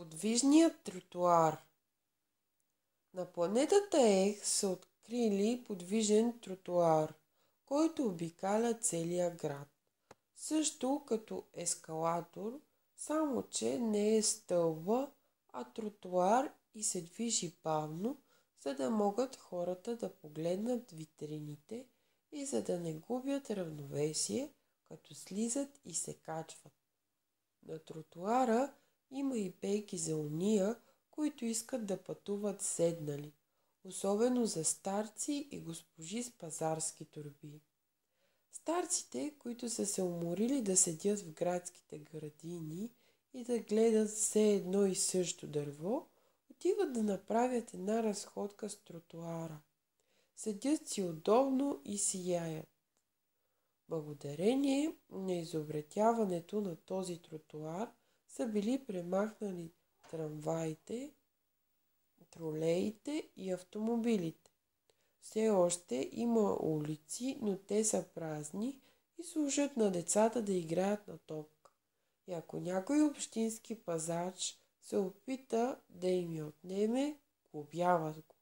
Подвижният тротуар. На планетата Ех са открили подвижен тротуар, който обикаля целия град. Също като ескалатор, само че не е стълба, а тротуар и се движи бавно, за да могат хората да погледнат витрините и за да не губят равновесие, като слизат и се качват. На тротуара има и пейки за уния, които искат да пътуват седнали, особено за старци и госпожи с пазарски торби. Старците, които са се уморили да седят в градските градини и да гледат все едно и също дърво, отиват да направят една разходка с тротуара. Седят си удобно и сияят. Благодарение на изобретяването на този тротуар са били премахнали трамваите, тролеите и автомобилите. Все още има улици, но те са празни и служат на децата да играят на топка. И ако някой общински пазач се опита да им я отнеме, глобяват го.